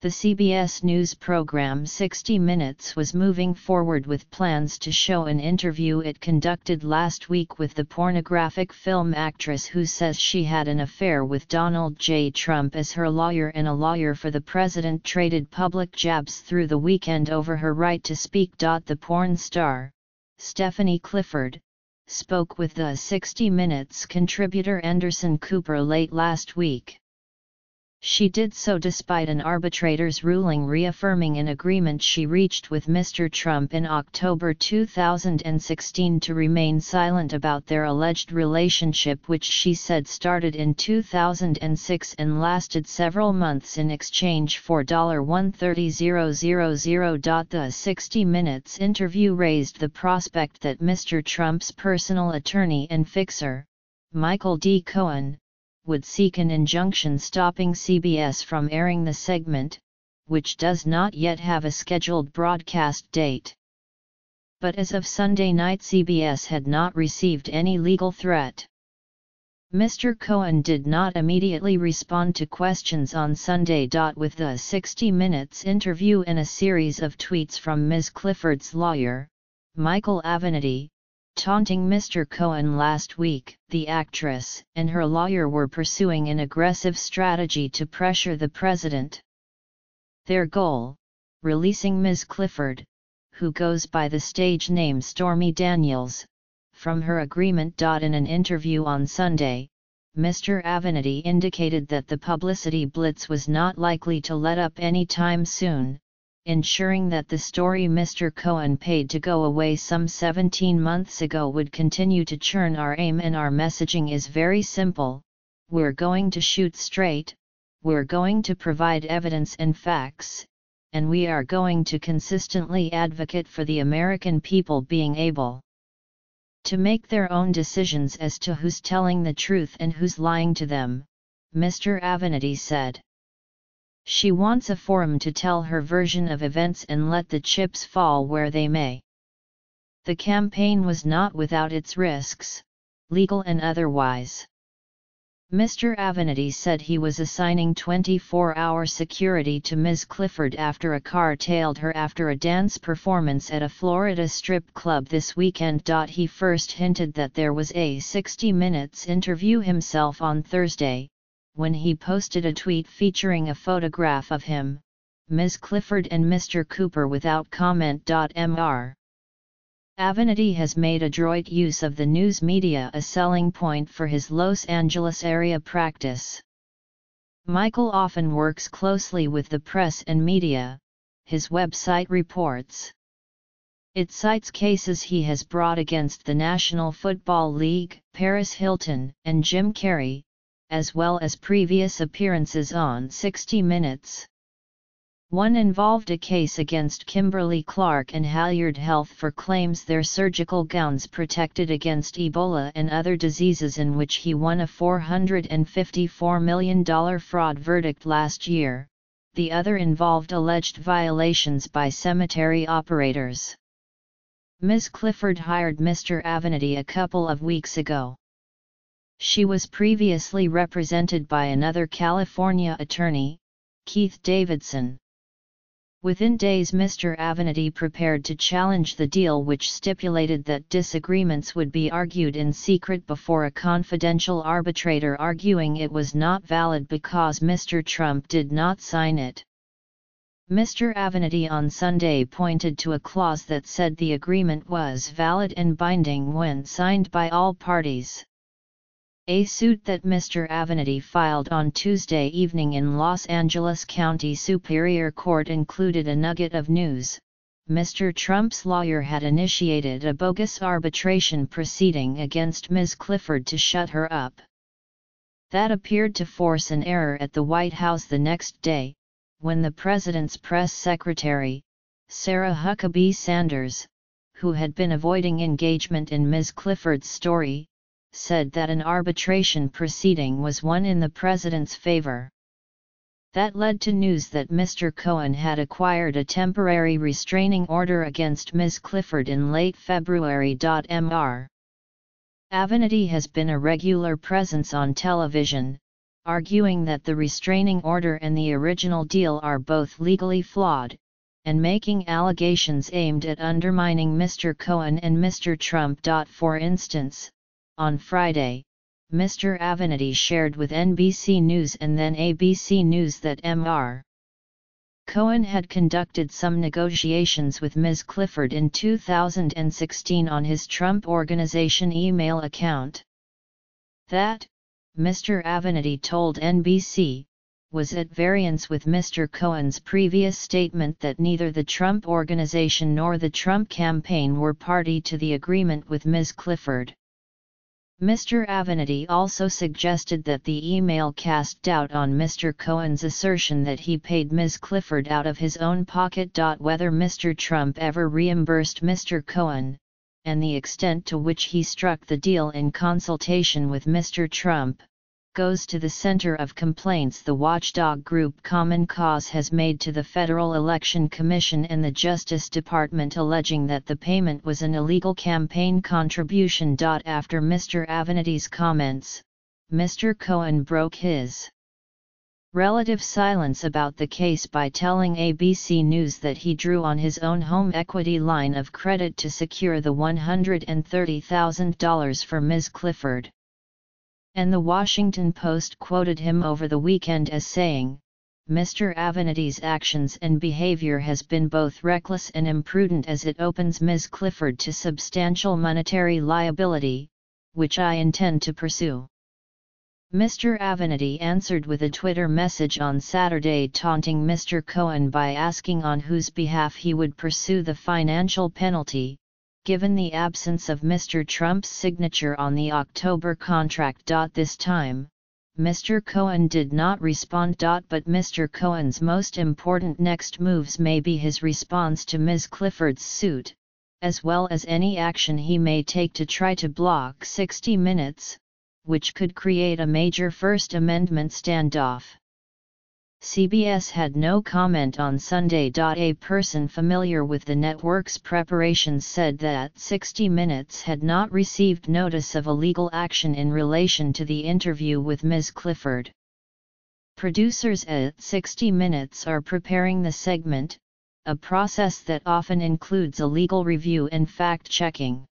The CBS News program 60 Minutes was moving forward with plans to show an interview it conducted last week with the pornographic film actress who says she had an affair with Donald J. Trump as her lawyer, and a lawyer for the president traded public jabs through the weekend over her right to speak. The porn star, Stephanie Clifford, spoke with the 60 Minutes contributor Anderson Cooper late last week. She did so despite an arbitrator's ruling reaffirming an agreement she reached with Mr. Trump in October 2016 to remain silent about their alleged relationship, which she said started in 2006 and lasted several months in exchange for $130,000. The 60 Minutes interview raised the prospect that Mr. Trump's personal attorney and fixer, Michael D. Cohen, would seek an injunction stopping CBS from airing the segment, which does not yet have a scheduled broadcast date. But as of Sunday night, CBS had not received any legal threat. Mr. Cohen did not immediately respond to questions on Sunday. With the 60 Minutes interview and a series of tweets from Ms. Clifford's lawyer, Michael Avenatti, taunting Mr. Cohen last week, the actress and her lawyer were pursuing an aggressive strategy to pressure the president. Their goal: releasing Ms. Clifford, who goes by the stage name Stormy Daniels, from her agreement. In an interview on Sunday, Mr. Avenatti indicated that the publicity blitz was not likely to let up any time soon, ensuring that the story Mr. Cohen paid to go away some 17 months ago would continue to churn. Our aim and our messaging is very simple: we're going to shoot straight, we're going to provide evidence and facts, and we are going to consistently advocate for the American people being able to make their own decisions as to who's telling the truth and who's lying to them, Mr. Avenatti said. She wants a forum to tell her version of events and let the chips fall where they may. The campaign was not without its risks, legal and otherwise. Mr. Avenatti said he was assigning 24-hour security to Ms. Clifford after a car tailed her after a dance performance at a Florida strip club this weekend. He first hinted that there was a 60 Minutes interview himself on Thursday, when he posted a tweet featuring a photograph of him, Ms. Clifford and Mr. Cooper without comment. Mr. Avenatti has made adroit use of the news media a selling point for his Los Angeles area practice. Michael often works closely with the press and media, his website reports. It cites cases he has brought against the National Football League, Paris Hilton, and Jim Carrey, as well as previous appearances on 60 Minutes. One involved a case against Kimberly-Clark and Halyard Health for claims their surgical gowns protected against Ebola and other diseases, in which he won a $454 million fraud verdict last year. The other involved alleged violations by cemetery operators. Ms. Clifford hired Mr. Avenatti a couple of weeks ago. She was previously represented by another California attorney, Keith Davidson. Within days, Mr. Avenatti prepared to challenge the deal, which stipulated that disagreements would be argued in secret before a confidential arbitrator, arguing it was not valid because Mr. Trump did not sign it. Mr. Avenatti on Sunday pointed to a clause that said the agreement was valid and binding when signed by all parties. A suit that Mr. Avenatti filed on Tuesday evening in Los Angeles County Superior Court included a nugget of news: Mr. Trump's lawyer had initiated a bogus arbitration proceeding against Ms. Clifford to shut her up. That appeared to force an error at the White House the next day, when the president's press secretary, Sarah Huckabee Sanders, who had been avoiding engagement in Ms. Clifford's story, said that an arbitration proceeding was won in the president's favor. That led to news that Mr. Cohen had acquired a temporary restraining order against Ms. Clifford in late February. Mr. Avenatti has been a regular presence on television, arguing that the restraining order and the original deal are both legally flawed, and making allegations aimed at undermining Mr. Cohen and Mr. Trump. For instance, on Friday, Mr. Avenatti shared with NBC News and then ABC News that Mr. Cohen had conducted some negotiations with Ms. Clifford in 2016 on his Trump Organization email account. That, Mr. Avenatti told NBC, was at variance with Mr. Cohen's previous statement that neither the Trump Organization nor the Trump campaign were party to the agreement with Ms. Clifford. Mr. Avenatti also suggested that the email cast doubt on Mr. Cohen's assertion that he paid Ms. Clifford out of his own pocket. Whether Mr. Trump ever reimbursed Mr. Cohen, and the extent to which he struck the deal in consultation with Mr. Trump, goes to the center of complaints the watchdog group Common Cause has made to the Federal Election Commission and the Justice Department, alleging that the payment was an illegal campaign contribution. After Mr. Avenatti's comments, Mr. Cohen broke his relative silence about the case by telling ABC News that he drew on his own home equity line of credit to secure the $130,000 for Ms. Clifford. And the Washington Post quoted him over the weekend as saying, "Mr. Avenatti's actions and behavior has been both reckless and imprudent as it opens Ms. Clifford to substantial monetary liability, which I intend to pursue." Mr. Avenatti answered with a Twitter message on Saturday taunting Mr. Cohen by asking on whose behalf he would pursue the financial penalty, given the absence of Mr. Trump's signature on the October contract. This time, Mr. Cohen did not respond. But Mr. Cohen's most important next moves may be his response to Ms. Clifford's suit, as well as any action he may take to try to block 60 Minutes, which could create a major First Amendment standoff. CBS had no comment on Sunday. A person familiar with the network's preparations said that 60 Minutes had not received notice of illegal action in relation to the interview with Ms. Clifford. Producers at 60 Minutes are preparing the segment, a process that often includes a legal review and fact-checking.